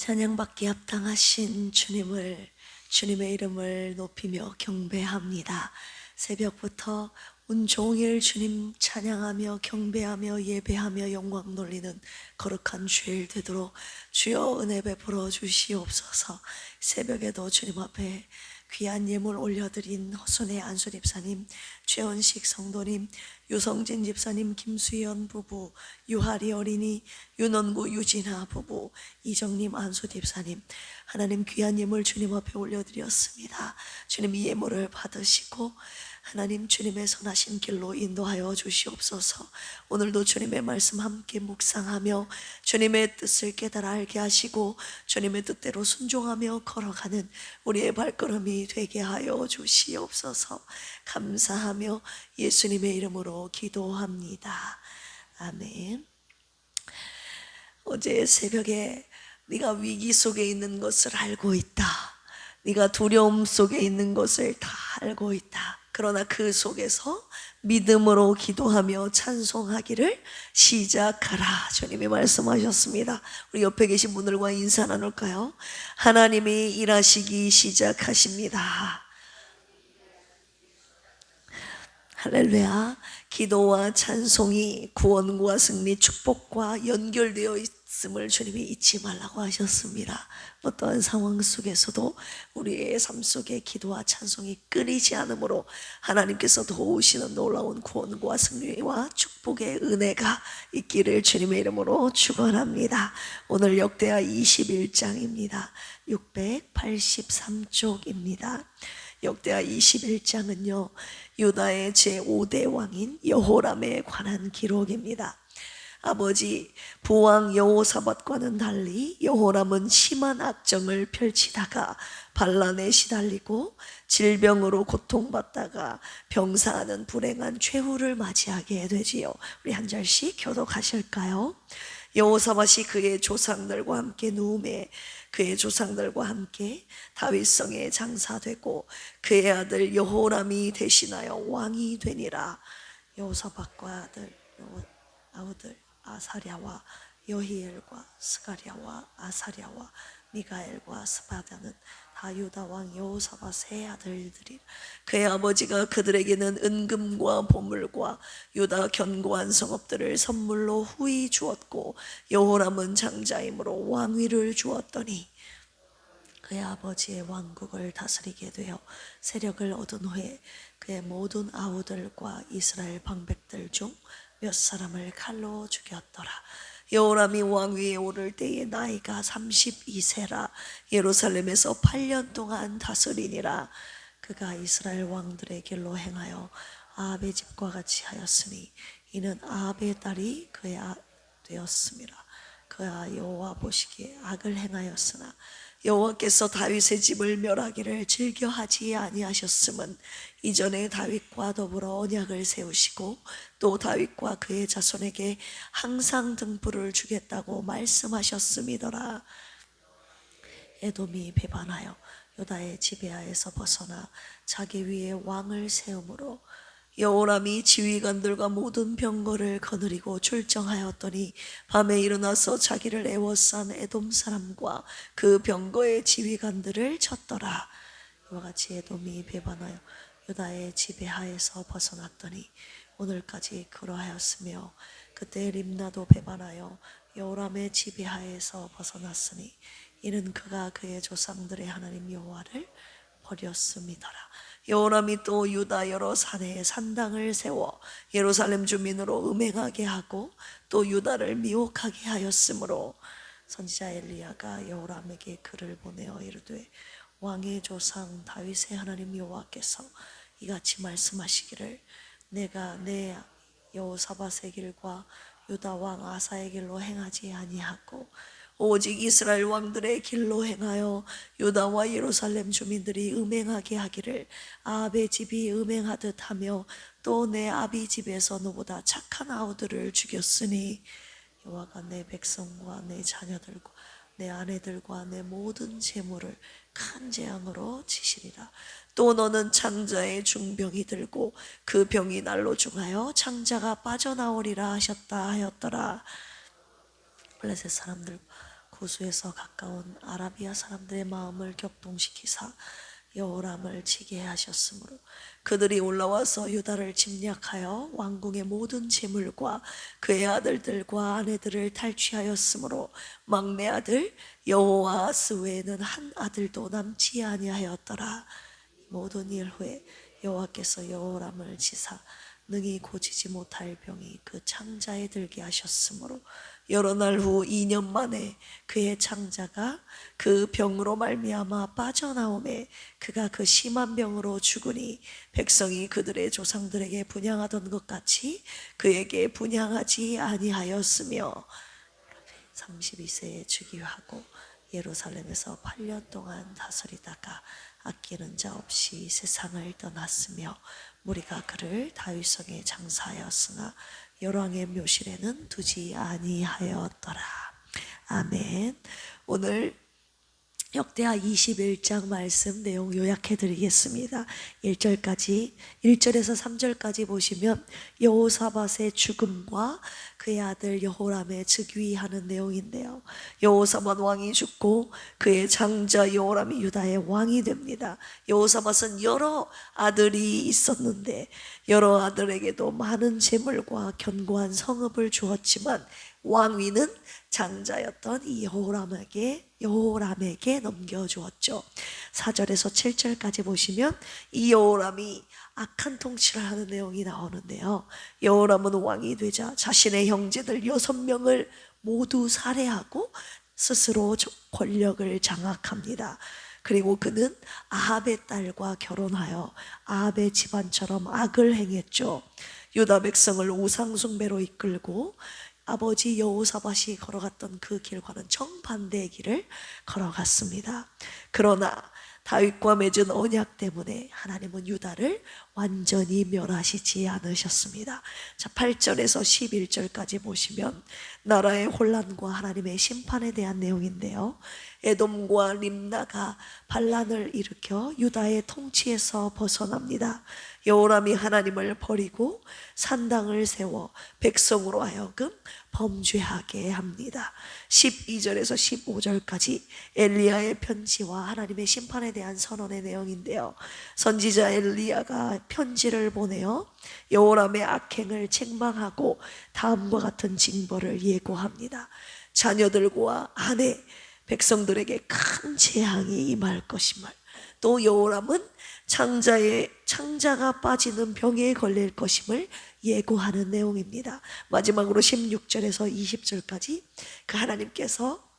찬양받기 합당하신 주님의 이름을 높이며 경배합니다. 새벽부터 온종일 주님 찬양하며 경배하며 예배하며 영광 돌리는 거룩한 주일 되도록 주여 은혜 베풀어 주시옵소서. 새벽에도 주님 앞에 귀한 예물 올려드린 허순의 안수 집사님, 최원식 성도님, 유성진 집사님, 김수연 부부, 유하리 어린이, 윤원구 유진아 부부, 이정님 안수 집사님, 하나님 귀한 예물 주님 앞에 올려드렸습니다. 주님 이 예물을 받으시고 하나님 주님의 선하신 길로 인도하여 주시옵소서. 오늘도 주님의 말씀 함께 묵상하며 주님의 뜻을 깨달아 알게 하시고 주님의 뜻대로 순종하며 걸어가는 우리의 발걸음이 되게 하여 주시옵소서. 감사하며 예수님의 이름으로 기도합니다. 아멘. 어제 새벽에 네가 위기 속에 있는 것을 알고 있다. 네가 두려움 속에 있는 것을 다 알고 있다. 그러나 그 속에서 믿음으로 기도하며 찬송하기를 시작하라. 주님이 말씀하셨습니다. 우리 옆에 계신 분들과 인사 나눌까요? 하나님이 일하시기 시작하십니다. 할렐루야. 기도와 찬송이 구원과 승리, 축복과 연결되어 있음을 주님이 잊지 말라고 하셨습니다. 어떠한 상황 속에서도 우리의 삶 속에 기도와 찬송이 끊이지 않으므로 하나님께서 도우시는 놀라운 구원과 승리와 축복의 은혜가 있기를 주님의 이름으로 축원합니다. 오늘 역대하 21장입니다. 683쪽입니다. 역대하 21장은요 유다의 제5대 왕인 여호람에 관한 기록입니다. 아버지 부왕 여호사밧과는 달리 여호람은 심한 악정을 펼치다가 반란에 시달리고 질병으로 고통받다가 병사하는 불행한 최후를 맞이하게 되지요. 우리 한 절씩 교독하실까요? 여호사밧이 그의 조상들과 함께 누움에 그의 조상들과 함께 다윗성에 장사되고 그의 아들 여호람이 대신하여 왕이 되니라. 여호사밧과 아우들 아사랴와 여히엘과 스가랴와 아사랴와 미가엘과 스바다는 다 유다 왕 여호사밧의 아들들이 그의 아버지가 그들에게는 은금과 보물과 유다 견고한 성읍들을 선물로 후히 주었고 여호람은 장자이므로 왕위를 주었더니 그의 아버지의 왕국을 다스리게 되어 세력을 얻은 후에 그의 모든 아우들과 이스라엘 방백들 중 몇 사람을 칼로 죽였더라. 여호람이 왕위에 오를 때에 나이가 32세라 예루살렘에서 8년 동안 다스리니라. 그가 이스라엘 왕들의 길로 행하여 아합의 집과 같이 하였으니 이는 아합의 딸이 그의 되었음이라. 그가 여호와 보시기에 악을 행하였으나 여호와께서 다윗의 집을 멸하기를 즐겨하지 아니하셨음은 이전에 다윗과 더불어 언약을 세우시고 또 다윗과 그의 자손에게 항상 등불을 주겠다고 말씀하셨음이더라. 에돔이 배반하여 유다의 지배하에서 벗어나 자기 위에 왕을 세우므로 여호람이 지휘관들과 모든 병거를 거느리고 출정하였더니 밤에 일어나서 자기를 애워싼 에돔 사람과 그 병거의 지휘관들을 쳤더라. 이와 같이 에돔이 배반하여 유다의 지배하에서 벗어났더니 오늘까지 그러하였으며 그때 림나도 배반하여 여호람의 지배하에서 벗어났으니 이는 그가 그의 조상들의 하나님 여호와를 버렸음이더라. 여호람이 또 유다 여러 산에 산당을 세워 예루살렘 주민으로 음행하게 하고 또 유다를 미혹하게 하였으므로 선지자 엘리야가 여호람에게 글을 보내어 이르되 왕의 조상 다윗의 하나님 여호와께서 이같이 말씀하시기를 내가 내 여호사밧의 길과 유다 왕 아사의 길로 행하지 아니하고 오직 이스라엘 왕들의 길로 행하여 유다와 예루살렘 주민들이 음행하게 하기를 아합의 집이 음행하듯 하며 또 내 아비 집에서 너보다 착한 아우들을 죽였으니 여호와가 내 백성과 내 자녀들과 내 아내들과 내 모든 재물을 큰 재앙으로 치시리라. 또 너는 창자의 중병이 들고 그 병이 날로 중하여 창자가 빠져나오리라 하셨다 하였더라. 블레셋 사람들 호수에서 가까운 아라비아 사람들의 마음을 격동시키사 여호람을 치게 하셨으므로 그들이 올라와서 유다를 침략하여 왕궁의 모든 재물과 그의 아들들과 아내들을 탈취하였으므로 막내 아들 여호아스 외에는 한 아들도 남지 아니하였더라. 모든 일 후에 여호와께서 여호람을 치사 능히 고치지 못할 병이 그 창자에 들게 하셨으므로 여러 날 후 2년 만에 그의 창자가 그 병으로 말미암아 빠져나오매 그가 그 심한 병으로 죽으니 백성이 그들의 조상들에게 분향하던 것 같이 그에게 분향하지 아니하였으며 32세에 즉위하고 예루살렘에서 8년 동안 다스리다가 아끼는 자 없이 세상을 떠났으며 무리가 그를 다윗성에 장사하였으나 열왕의 묘실에는 두지 아니하였더라. 아멘. 오늘 역대하 21장 말씀 내용 요약해 드리겠습니다. 1절에서 3절까지 보시면 여호사밧의 죽음과 그의 아들 여호람의 즉위하는 내용인데요. 여호사밧 왕이 죽고 그의 장자 여호람이 유다의 왕이 됩니다. 여호사밧은 여러 아들이 있었는데 여러 아들에게도 많은 재물과 견고한 성읍을 주었지만 왕위는 장자였던 이 여호람에게 넘겨주었죠. 4절에서 7절까지 보시면 이 여호람이 악한 통치를 하는 내용이 나오는데요. 여호람은 왕이 되자 자신의 형제들 6명을 모두 살해하고 스스로 권력을 장악합니다. 그리고 그는 아합의 딸과 결혼하여 아합의 집안처럼 악을 행했죠. 유다 백성을 우상 숭배로 이끌고 아버지 여호사밧이 걸어갔던 그 길과는 정반대의 길을 걸어갔습니다. 그러나 다윗과 맺은 언약 때문에 하나님은 유다를 완전히 멸하시지 않으셨습니다. 자, 8절에서 11절까지 보시면 나라의 혼란과 하나님의 심판에 대한 내용인데요. 에돔과 림나가 반란을 일으켜 유다의 통치에서 벗어납니다. 여호람이 하나님을 버리고 산당을 세워 백성으로 하여금 범죄하게 합니다. 12절에서 15절까지 엘리야의 편지와 하나님의 심판에 대한 선언의 내용인데요. 선지자 엘리야가 편지를 보내어 여호람의 악행을 책망하고 다음과 같은 징벌을 예고합니다. 자녀들과 아내, 백성들에게 큰 재앙이 임할 것임을, 또 여호람은 창자가 빠지는 병에 걸릴 것임을 예고하는 내용입니다. 마지막으로 16절에서 20절까지 그 하나님께서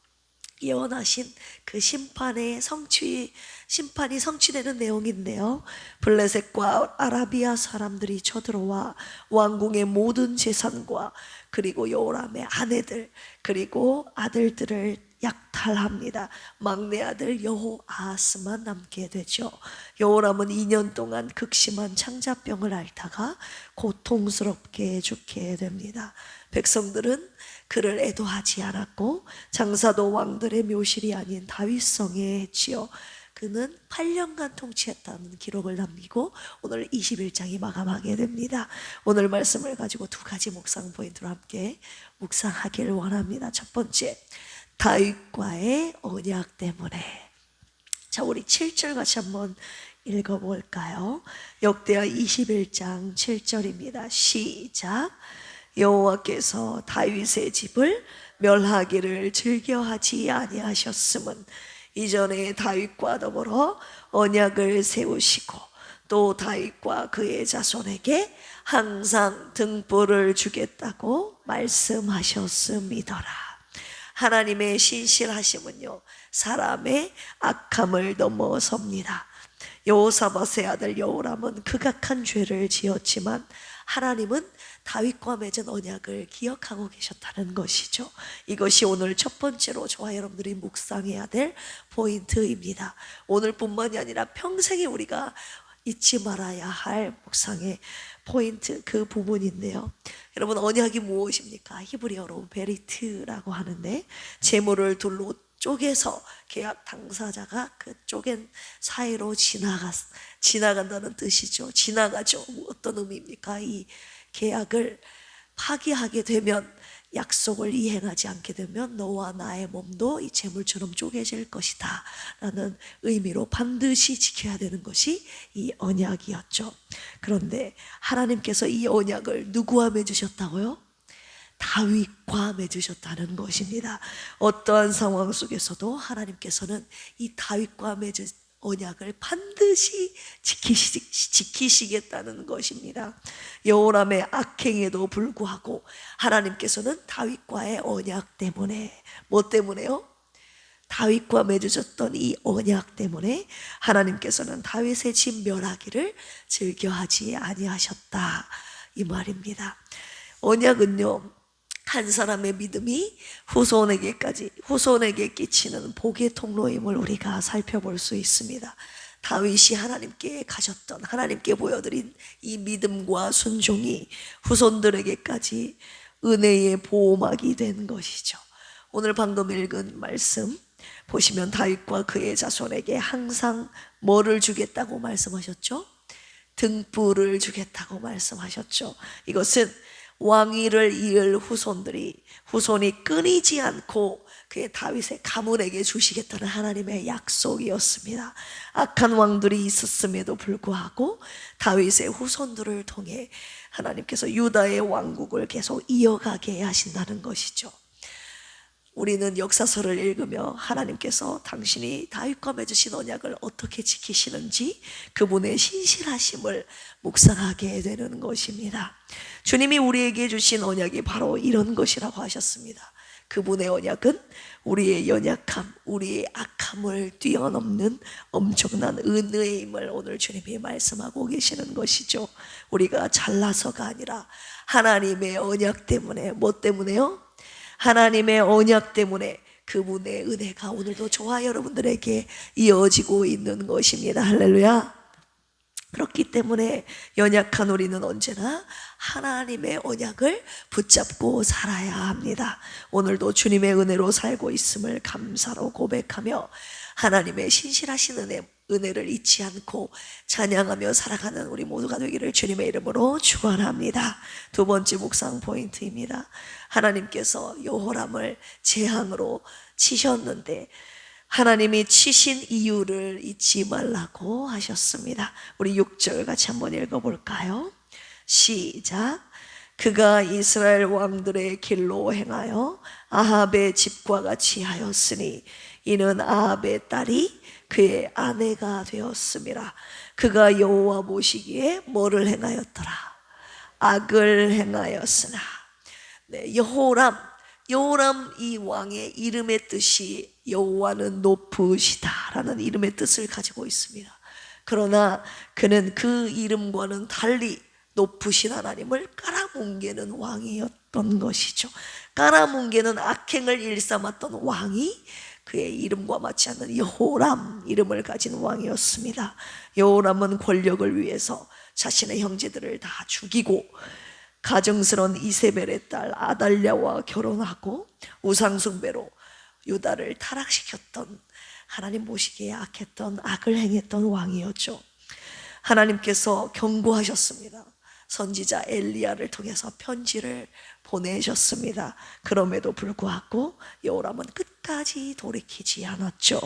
예언하신 그 심판이 성취되는 내용인데요. 블레셋과 아라비아 사람들이 쳐들어와 왕궁의 모든 재산과 그리고 여호람의 아내들 그리고 아들들을 약탈합니다. 막내 아들 여호아스만 남게 되죠. 여호람은 2년 동안 극심한 창자병을 앓다가 고통스럽게 죽게 됩니다. 백성들은 그를 애도하지 않았고 장사도 왕들의 묘실이 아닌 다윗성에 했지요. 그는 8년간 통치했다는 기록을 남기고 오늘 21장이 마감하게 됩니다. 오늘 말씀을 가지고 두 가지 묵상 포인트로 함께 묵상하기를 원합니다. 첫 번째, 다윗과의 언약 때문에. 자, 우리 7절 같이 한번 읽어볼까요? 역대하 21장 7절입니다. 시작. 여호와께서 다윗의 집을 멸하기를 즐겨하지 아니하셨음은 이전에 다윗과 더불어 언약을 세우시고 또 다윗과 그의 자손에게 항상 등불을 주겠다고 말씀하셨음이더라. 하나님의 신실하심은요, 사람의 악함을 넘어섭니다. 여호사밧의 아들 여호람은 극악한 죄를 지었지만 하나님은 다윗과 맺은 언약을 기억하고 계셨다는 것이죠. 이것이 오늘 첫 번째로 저와 여러분들이 묵상해야 될 포인트입니다. 오늘뿐만이 아니라 평생에 우리가 잊지 말아야 할 묵상의 포인트, 그 부분인데요. 여러분, 언약이 무엇입니까? 히브리어로 베리트라고 하는데 재물을 둘로 쪼개서 계약 당사자가 그 쪼갠 사이로 지나간다는 뜻이죠. 지나가죠. 어떤 의미입니까? 이 계약을 파기하게 되면 약속을 이행하지 않게 되면 너와 나의 몸도 이 재물처럼 쪼개질 것이다 라는 의미로 반드시 지켜야 되는 것이 이 언약이었죠. 그런데 하나님께서 이 언약을 누구와 맺으셨다고요? 다윗과 맺으셨다는 것입니다. 어떠한 상황 속에서도 하나님께서는 이 다윗과 맺은 언약을 반드시 지키시겠다는 것입니다. 여호람의 악행에도 불구하고 하나님께서는 다윗과의 언약 때문에, 뭐 때문에요? 다윗과 맺으셨던 이 언약 때문에 하나님께서는 다윗의 집 멸하기를 즐겨하지 아니하셨다 이 말입니다. 언약은요, 한 사람의 믿음이 후손에게 끼치는 복의 통로임을 우리가 살펴볼 수 있습니다. 다윗이 하나님께 가졌던, 하나님께 보여드린 이 믿음과 순종이 후손들에게까지 은혜의 보호막이 된 것이죠. 오늘 방금 읽은 말씀 보시면 다윗과 그의 자손에게 항상 뭐를 주겠다고 말씀하셨죠? 등불을 주겠다고 말씀하셨죠. 이것은 왕위를 이을 후손이 끊이지 않고 그의 다윗의 가문에게 주시겠다는 하나님의 약속이었습니다. 악한 왕들이 있었음에도 불구하고 다윗의 후손들을 통해 하나님께서 유다의 왕국을 계속 이어가게 하신다는 것이죠. 우리는 역사서를 읽으며 하나님께서 당신이 다윗과 맺으신 언약을 어떻게 지키시는지 그분의 신실하심을 묵상하게 되는 것입니다. 주님이 우리에게 주신 언약이 바로 이런 것이라고 하셨습니다. 그분의 언약은 우리의 연약함, 우리의 악함을 뛰어넘는 엄청난 은혜임을 오늘 주님이 말씀하고 계시는 것이죠. 우리가 잘나서가 아니라 하나님의 언약 때문에, 뭐 때문에요? 하나님의 언약 때문에 그분의 은혜가 오늘도 저와 여러분들에게 이어지고 있는 것입니다. 할렐루야. 그렇기 때문에 연약한 우리는 언제나 하나님의 언약을 붙잡고 살아야 합니다. 오늘도 주님의 은혜로 살고 있음을 감사로 고백하며 하나님의 신실하신 은혜를 잊지 않고 찬양하며 살아가는 우리 모두가 되기를 주님의 이름으로 축원합니다. 두 번째 묵상 포인트입니다. 하나님께서 여호람을 재앙으로 치셨는데 하나님이 치신 이유를 잊지 말라고 하셨습니다. 우리 6절 같이 한번 읽어볼까요? 시작. 그가 이스라엘 왕들의 길로 행하여 아합의 집과 같이 하였으니 이는 아합의 딸이 그의 아내가 되었음이라. 그가 여호와 보시기에 뭐를 행하였더라? 악을 행하였으나. 네, 여호람 이 왕의 이름의 뜻이 여호와는 높으시다라는 이름의 뜻을 가지고 있습니다. 그러나 그는 그 이름과는 달리 높으신 하나님을 깔아뭉개는 왕이었던 것이죠. 깔아뭉개는 악행을 일삼았던 왕이 그의 이름과 맞지 않는 여호람 이름을 가진 왕이었습니다. 여호람은 권력을 위해서 자신의 형제들을 다 죽이고 가증스러운 이세벨의 딸 아달랴와 결혼하고 우상숭배로 유다를 타락시켰던, 하나님 보시기에 악했던, 악을 행했던 왕이었죠. 하나님께서 경고하셨습니다. 선지자 엘리야를 통해서 편지를 보내셨습니다. 그럼에도 불구하고 여호람은 끝까지 돌이키지 않았죠.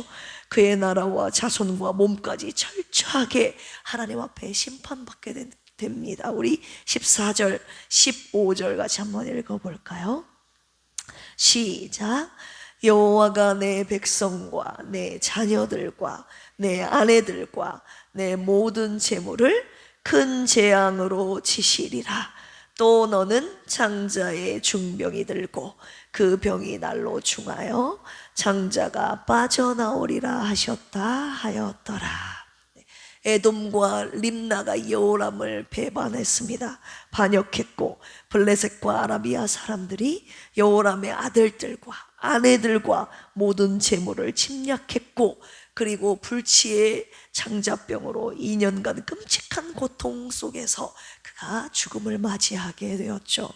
그의 나라와 자손과 몸까지 철저하게 하나님 앞에 심판받게 됩니다. 우리 14절 15절 같이 한번 읽어볼까요? 시작. 여호와가 내 백성과 내 자녀들과 내 아내들과 내 모든 재물을 큰 재앙으로 치시리라. 또 너는 장자의 중병이 들고 그 병이 날로 중하여 장자가 빠져나오리라 하셨다 하였더라. 에돔과 림나가 여호람을 배반했습니다. 반역했고 블레셋과 아라비아 사람들이 여호람의 아들들과 아내들과 모든 재물을 침략했고, 그리고 불치의 장자병으로 2년간 끔찍한 고통 속에서 그가 죽음을 맞이하게 되었죠.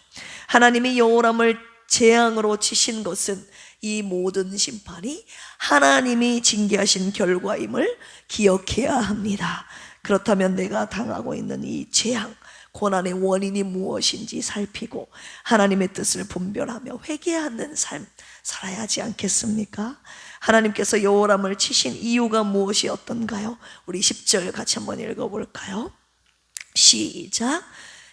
하나님이 여호람을 재앙으로 치신 것은 이 모든 심판이 하나님이 징계하신 결과임을 기억해야 합니다. 그렇다면 내가 당하고 있는 이 재앙, 고난의 원인이 무엇인지 살피고 하나님의 뜻을 분별하며 회개하는 삶 살아야 하지 않겠습니까? 하나님께서 여호람을 치신 이유가 무엇이었던가요? 우리 10절 같이 한번 읽어볼까요? 시작.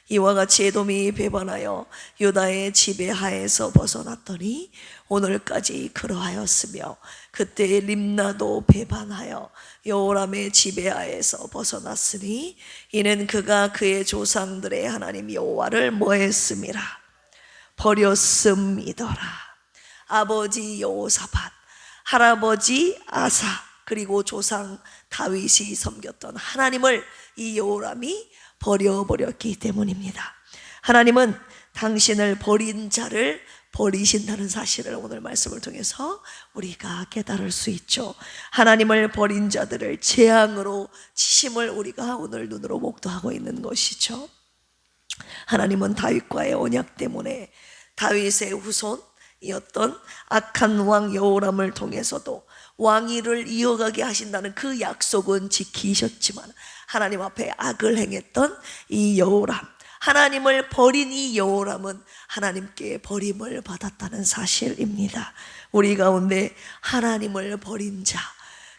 이와 같이 에돔이 배반하여 유다의 지배하에서 벗어났더니 오늘까지 그러하였으며 그때 림나도 배반하여 여호람의 지배하에서 벗어났으니 이는 그가 그의 조상들의 하나님 여호와를 뭐했음이라 버렸음이더라. 아버지 여호사밧, 할아버지 아사, 그리고 조상 다윗이 섬겼던 하나님을 이 여호람이 버려버렸기 때문입니다. 하나님은 당신을 버린 자를 버리신다는 사실을 오늘 말씀을 통해서 우리가 깨달을 수 있죠. 하나님을 버린 자들을 재앙으로 치심을 우리가 오늘 눈으로 목도하고 있는 것이죠. 하나님은 다윗과의 언약 때문에 다윗의 후손이었던 악한 왕 여호람을 통해서도 왕위를 이어가게 하신다는 그 약속은 지키셨지만 하나님 앞에 악을 행했던 이 여호람, 하나님을 버린 이 여호람은 하나님께 버림을 받았다는 사실입니다. 우리 가운데 하나님을 버린 자,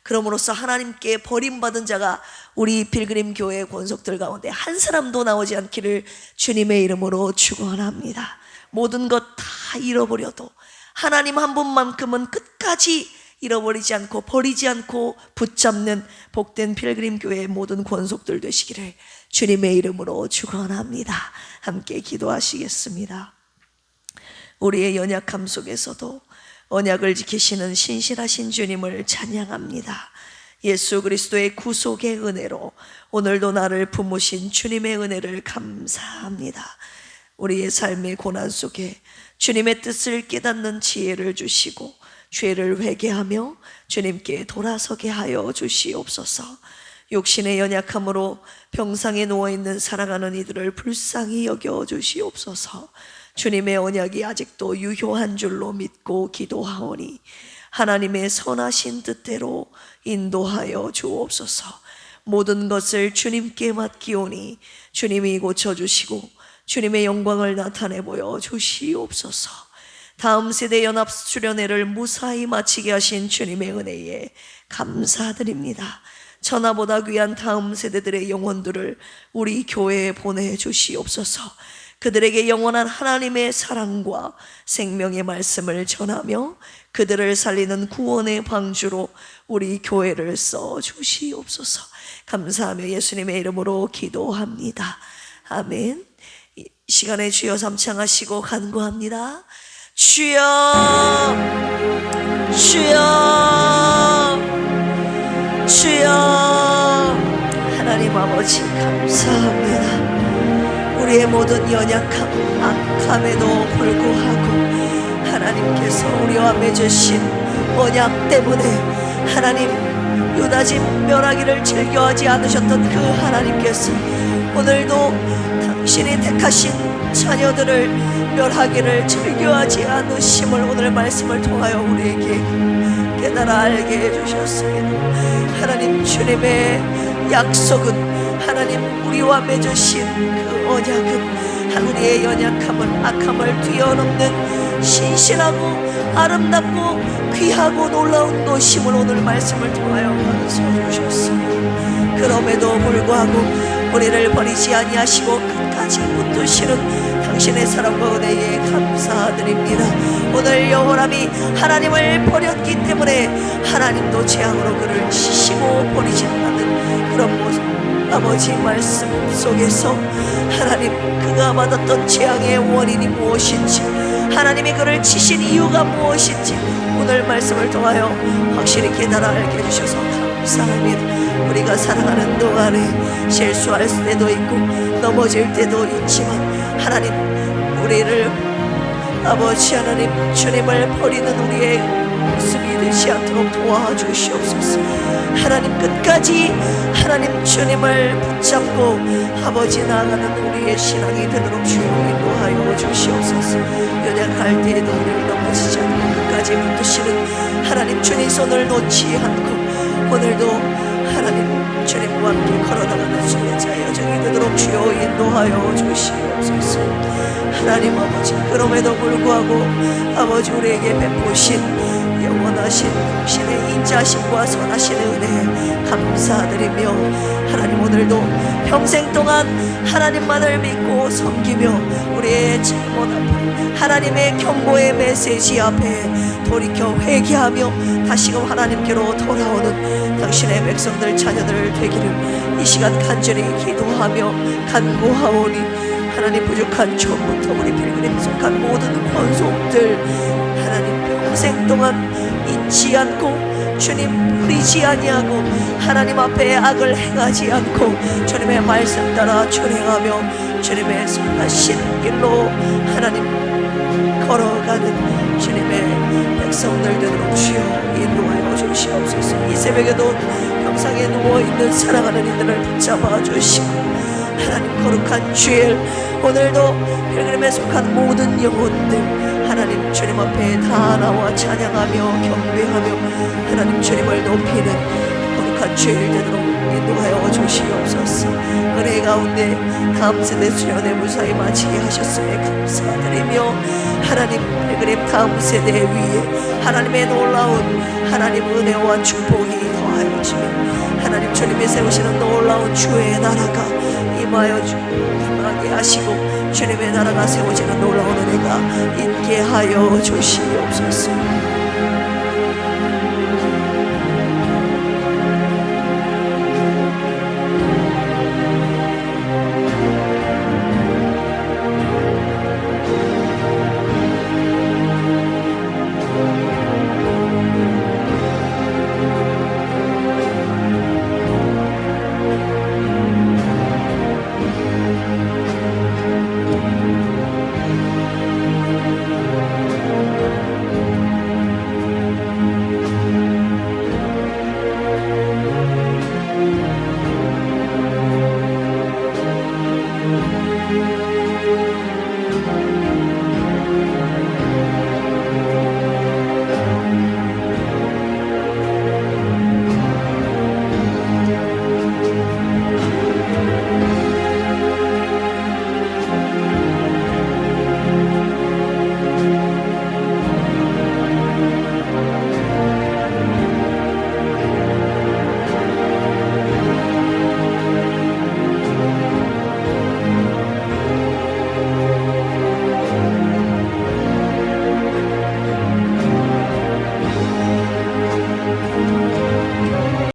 그러므로써 하나님께 버림받은 자가 우리 필그림 교회 권속들 가운데 한 사람도 나오지 않기를 주님의 이름으로 축원합니다. 모든 것 다 잃어버려도 하나님 한 분만큼은 끝까지 잃어버리지 않고 버리지 않고 붙잡는 복된 필그림 교회의 모든 권속들 되시기를 주님의 이름으로 축원합니다. 함께 기도하시겠습니다. 우리의 연약함 속에서도 언약을 지키시는 신실하신 주님을 찬양합니다. 예수 그리스도의 구속의 은혜로 오늘도 나를 품으신 주님의 은혜를 감사합니다. 우리의 삶의 고난 속에 주님의 뜻을 깨닫는 지혜를 주시고 죄를 회개하며 주님께 돌아서게 하여 주시옵소서. 육신의 연약함으로 병상에 누워있는 살아가는 이들을 불쌍히 여겨 주시옵소서. 주님의 언약이 아직도 유효한 줄로 믿고 기도하오니 하나님의 선하신 뜻대로 인도하여 주옵소서. 모든 것을 주님께 맡기오니 주님이 고쳐주시고 주님의 영광을 나타내 보여 주시옵소서. 다음 세대 연합 수련회를 무사히 마치게 하신 주님의 은혜에 감사드립니다. 천하보다 귀한 다음 세대들의 영혼들을 우리 교회에 보내주시옵소서. 그들에게 영원한 하나님의 사랑과 생명의 말씀을 전하며 그들을 살리는 구원의 방주로 우리 교회를 써주시옵소서. 감사하며 예수님의 이름으로 기도합니다. 아멘. 이 시간에 주여 삼창하시고 간구합니다. 주여, 주여, 주여. 하나님 아버지 감사합니다. 우리의 모든 연약함, 악함에도 불구하고 하나님께서 우리와 맺으신 언약 때문에 하나님 유다집 멸하기를 즐겨하지 않으셨던 그 하나님께서 오늘도 당신이 택하신 자녀들을 멸하기를 즐겨하지 않으심을 오늘 말씀을 통하여 우리에게 깨달아 알게 해주셨습니다. 하나님 주님의 약속은 하나님 우리와 맺으신 그 언약은 우리의 연약함을 악함을 뛰어넘는 신실하고 아름답고 귀하고 놀라운 것임을 오늘 말씀을 통하여 가르쳐 주셨습니다. 그럼에도 불구하고 우리를 버리지 아니하시고 끝까지 붙드시는 당신의 사랑과 은혜에 감사드립니다. 오늘 여호람이 하나님을 버렸기 때문에 하나님도 재앙으로 그를 치시고 버리신다는 그런 모습, 아버지 말씀 속에서 하나님 그가 받았던 재앙의 원인이 무엇인지, 하나님이 그를 치신 이유가 무엇인지 오늘 말씀을 통하여 확실히 깨달아 알게 해주셔서 감사합니다. 우리가 살아가는 동안에 실수할 때도 있고 넘어질 때도 있지만 하나님 우리를 아버지 하나님 주님을 버리는 우리의 모습이 되지 않도록 도와주시옵소서. 하나님 끝까지 하나님 주님을 붙잡고 아버지 나아가는 우리의 신앙이 되도록 주여 인도하여 주시옵소서. 연약할 때에도 우리를 넘어지지 않고 끝까지 붙드시는 하나님 주님 손을 놓지 않고 오늘도 하나님 주님과 함께 걸어나가는 순례자 여정이 되도록 주여 인도하여 주시옵소서. 하나님 아버지, 그럼에도 불구하고 아버지 우리에게 베푸신 영원하신 신의 인자심과 선하신 은혜에 감사드리며 하나님 오늘도 평생 동안 하나님만을 믿고 섬기며 우리의 잘못 앞에 하나님의 경고의 메시지 앞에 돌이켜 회개하며 다시금 하나님께로 돌아오는 당신의 백성들 자녀들 되기를 이 시간 간절히 기도하며 간구하오니 하나님 부족한 처음부터 우리 필그림에 속한 모든 권속들 하나님 평생 동안 잊지 않고 주님 버리지 아니하고 하나님 앞에 악을 행하지 않고 주님의 말씀 따라 준행하며 주님의 선하신 길로 하나님 걸어가는 주님의 백성들 되도록 주여 인도하여 주시옵소서. 이 새벽에도 평상에 누워있는 사랑하는 이들을 붙잡아 주시고 하나님 거룩한 주일 오늘도 필그림에 속한 모든 영혼들 하나님 주님 앞에 다 나와 찬양하며 경배하며 하나님 주님을 높이는 거룩한 주일 되도록 인도하여 주시옵소서. 은혜 가운데 다음 세대 수련회 무사히 마치게 하셨음에 감사드리며 하나님 필그림 다음 세대 위에 하나님의 놀라운 하나님 은혜와 축복이 더하여 주며 하나님 주님이 세우시는 놀라운 주의 나라가 임하게 하시고 주님의 나라가 세워지는 놀라운 은혜가 있게 하여 주시옵소서.